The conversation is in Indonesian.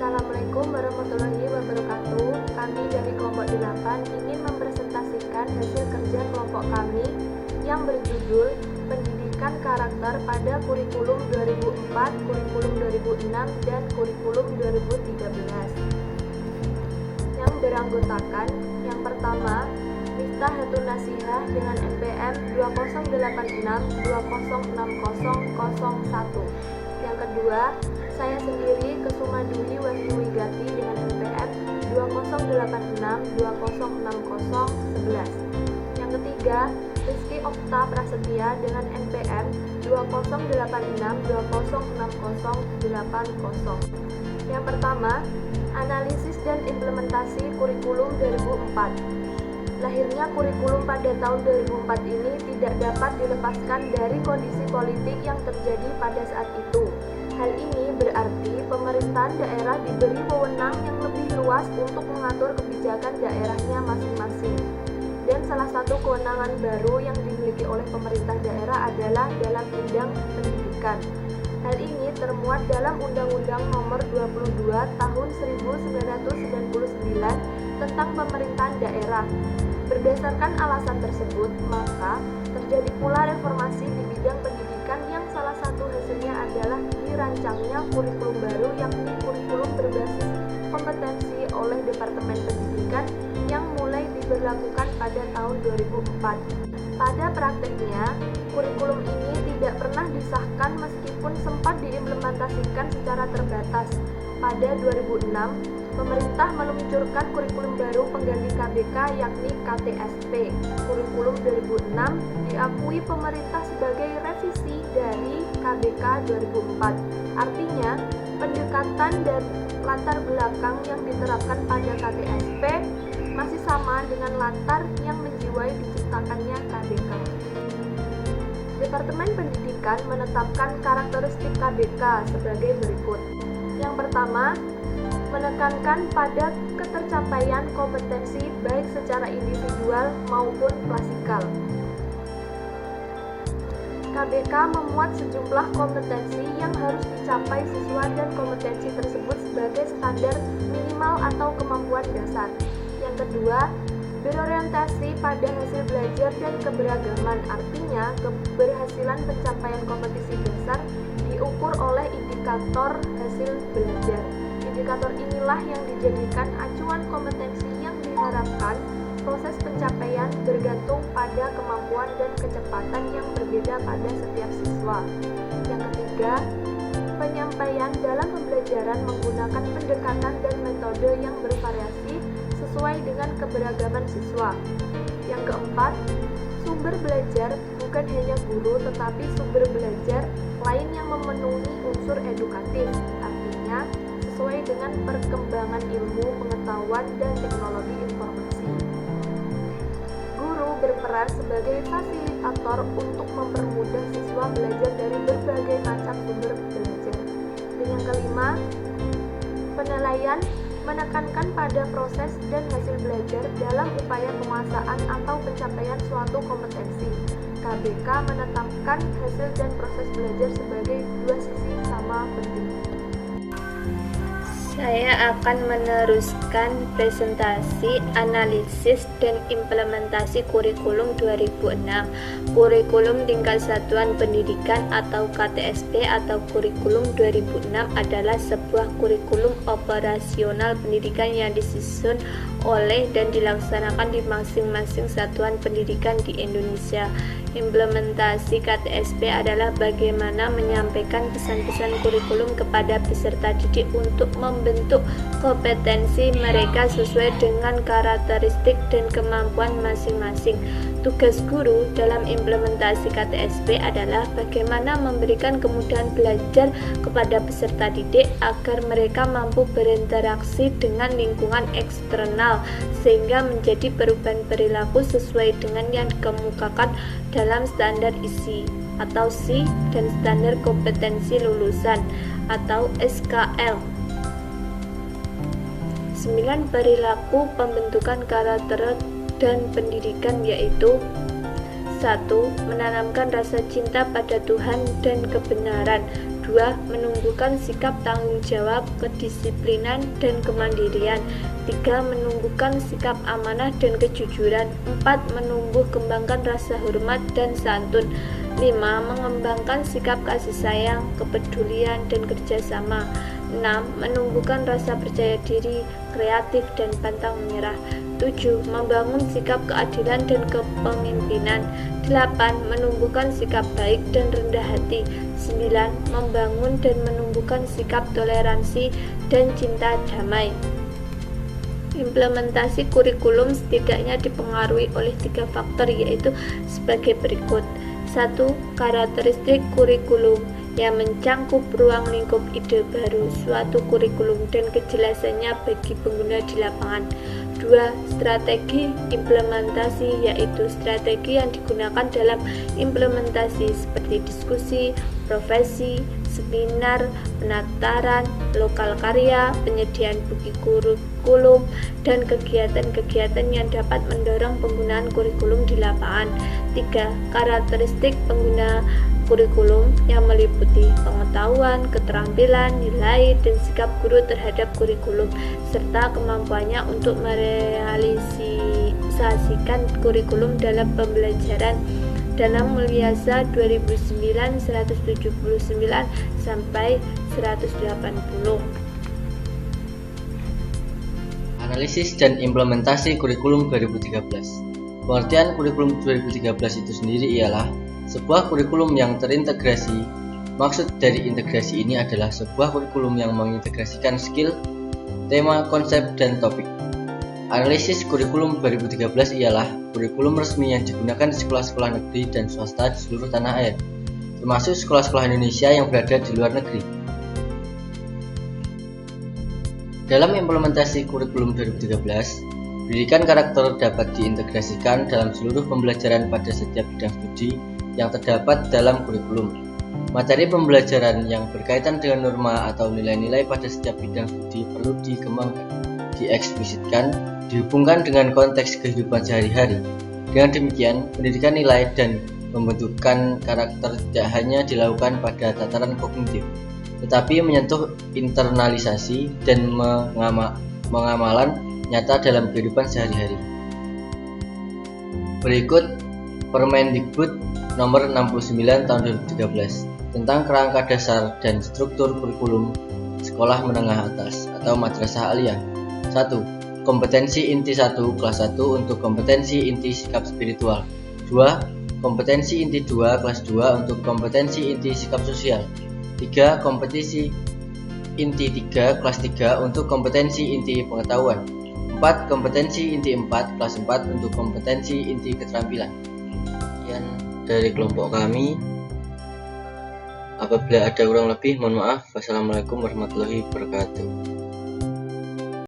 Assalamualaikum warahmatullahi wabarakatuh. Kami dari kelompok 8 ingin mempresentasikan hasil kerja kelompok kami yang berjudul Pendidikan Karakter pada Kurikulum 2004, Kurikulum 2006, dan Kurikulum 2013 yang beranggotakan yang pertama Miftahul Nasihah dengan NPM 2086206001. Yang kedua, saya sendiri Kusuma Dwi Wahyu Wigati dengan NPM 2086206011. Yang ketiga, Rizky Okta Prasetya dengan NPM 2086206080. Yang pertama, analisis dan implementasi kurikulum 2004. Lahirnya kurikulum pada tahun 2004 ini tidak dapat dilepaskan dari kondisi politik yang terjadi pada saat itu. Hal ini berarti pemerintahan daerah diberi wewenang yang lebih luas untuk mengatur kebijakan daerahnya masing-masing. Dan salah satu kewenangan baru yang dimiliki oleh pemerintah daerah adalah dalam bidang pendidikan. Hal ini termuat dalam Undang-Undang Nomor 22 Tahun 1999 tentang pemerintahan daerah. Berdasarkan alasan tersebut, maka terjadi pula reformasi di bidang pendidikan yang salah satu hasilnya adalah dirancangnya kurikulum baru, yakni kurikulum berbasis kompetensi oleh Departemen Pendidikan yang mulai diberlakukan pada tahun 2004. Pada prakteknya, kurikulum ini tidak pernah disahkan meskipun sempat diimplementasikan secara terbatas. Pada 2006, pemerintah meluncurkan kurikulum baru pengganti KBK yakni KTSP. Kurikulum 2006 diakui pemerintah sebagai revisi dari KBK 2004. Artinya, pendekatan dan latar belakang yang diterapkan pada KTSP masih sama dengan latar yang menjiwai diciptakannya KBK. Departemen Pendidikan menetapkan karakteristik KBK sebagai berikut. Yang pertama, menekankan pada ketercapaian kompetensi baik secara individual maupun klasikal. KBK memuat sejumlah kompetensi yang harus dicapai siswa dan kompetensi tersebut sebagai standar minimal atau kemampuan dasar. Yang kedua, berorientasi pada hasil belajar dan keberagaman, artinya keberhasilan pencapaian kompetisi dasar diukur oleh indikator hasil belajar. Indikator inilah yang dijadikan acuan kompetensi yang diharapkan proses pencapaian bergantung pada kemampuan dan kecepatan yang berbeda pada setiap siswa. Yang ketiga, penyampaian dalam pembelajaran menggunakan pendekatan dan metode yang bervariasi sesuai dengan keberagaman siswa. Yang keempat, sumber belajar bukan hanya guru tetapi sumber belajar lain yang memenuhi unsur edukatif, artinya sesuai dengan perkembangan ilmu, pengetahuan, dan teknologi informasi. Guru berperan sebagai fasilitator untuk mempermudah siswa belajar dari berbagai macam sumber belajar. Dan yang kelima, penilaian menekankan pada proses dan hasil belajar dalam upaya penguasaan atau pencapaian suatu kompetensi. KBK menetapkan hasil dan proses belajar sebagai dua sisi sama penting. Saya akan meneruskan presentasi analisis dan implementasi kurikulum 2006. Kurikulum tingkat satuan pendidikan atau KTSP atau kurikulum 2006 adalah sebuah kurikulum operasional pendidikan yang disusun oleh dan dilaksanakan di masing-masing satuan pendidikan di Indonesia. Implementasi KTSP adalah bagaimana menyampaikan pesan-pesan kurikulum kepada peserta didik untuk membentuk kompetensi mereka sesuai dengan karakteristik dan kemampuan masing-masing. Tugas guru dalam implementasi KTSP adalah bagaimana memberikan kemudahan belajar kepada peserta didik agar mereka mampu berinteraksi dengan lingkungan eksternal sehingga menjadi perubahan perilaku sesuai dengan yang dikemukakan dalam standar ISI atau SI dan standar kompetensi lulusan atau SKL. 9 perilaku pembentukan karakter dan pendidikan yaitu 1. Menanamkan rasa cinta pada Tuhan dan kebenaran. 2. 2. Menumbuhkan sikap tanggung jawab, kedisiplinan, dan kemandirian. 3. Menumbuhkan sikap amanah dan kejujuran. 4. Menumbuh kembangkan rasa hormat dan santun. 5. Mengembangkan sikap kasih sayang, kepedulian, dan kerjasama. 6. Menumbuhkan rasa percaya diri, kreatif, dan pantang menyerah. 7. Membangun sikap keadilan dan kepemimpinan. 8. Menumbuhkan sikap baik dan rendah hati. 9. Membangun dan menumbuhkan sikap toleransi dan cinta damai. Implementasi kurikulum setidaknya dipengaruhi oleh 3 faktor, yaitu sebagai berikut. 1. Karakteristik kurikulum yang mencangkup ruang lingkup ide baru suatu kurikulum dan kejelasannya bagi pengguna di lapangan. 2. Strategi implementasi, yaitu strategi yang digunakan dalam implementasi seperti diskusi, profesi, seminar, pendaftaran, lokal karya, penyediaan buku kurikulum, dan kegiatan-kegiatan yang dapat mendorong penggunaan kurikulum di lapangan. 3. Karakteristik pengguna kurikulum yang meliputi pengetahuan, keterampilan, nilai, dan sikap guru terhadap kurikulum, serta kemampuannya untuk merealisasikan kurikulum dalam pembelajaran. Dalam Mulyasa 2009-179 sampai 180. Analisis dan implementasi kurikulum 2013. Pengertian kurikulum 2013 itu sendiri ialah sebuah kurikulum yang terintegrasi. Maksud dari integrasi ini adalah sebuah kurikulum yang mengintegrasikan skill, tema, konsep, dan topik. Analisis kurikulum 2013 ialah kurikulum resmi yang digunakan di sekolah-sekolah negeri dan swasta di seluruh tanah air, termasuk sekolah-sekolah Indonesia yang berada di luar negeri. Dalam implementasi kurikulum 2013, pendidikan karakter dapat diintegrasikan dalam seluruh pembelajaran pada setiap bidang studi yang terdapat dalam kurikulum. Materi pembelajaran yang berkaitan dengan norma atau nilai-nilai pada setiap bidang studi perlu dikembangkan, dieksplisitkan, dihubungkan dengan konteks kehidupan sehari-hari. Dengan demikian, pendidikan nilai dan pembentukan karakter tidak hanya dilakukan pada tataran kognitif, tetapi menyentuh internalisasi dan pengamalan nyata dalam kehidupan sehari-hari. Berikut Permendikbud Nomor 69 Tahun 2013 tentang kerangka dasar dan struktur kurikulum sekolah menengah atas atau madrasah aliyah. 1. Kompetensi inti 1 kelas 1 untuk kompetensi inti sikap spiritual. 2. Kompetensi inti 2 kelas 2 untuk kompetensi inti sikap sosial. 3. Kompetensi inti 3 kelas 3 untuk kompetensi inti pengetahuan. 4. Kompetensi inti 4 kelas 4 untuk kompetensi inti keterampilan. Sekian dari kelompok kami. Apabila ada kurang lebih, mohon maaf. Wassalamualaikum warahmatullahi wabarakatuh.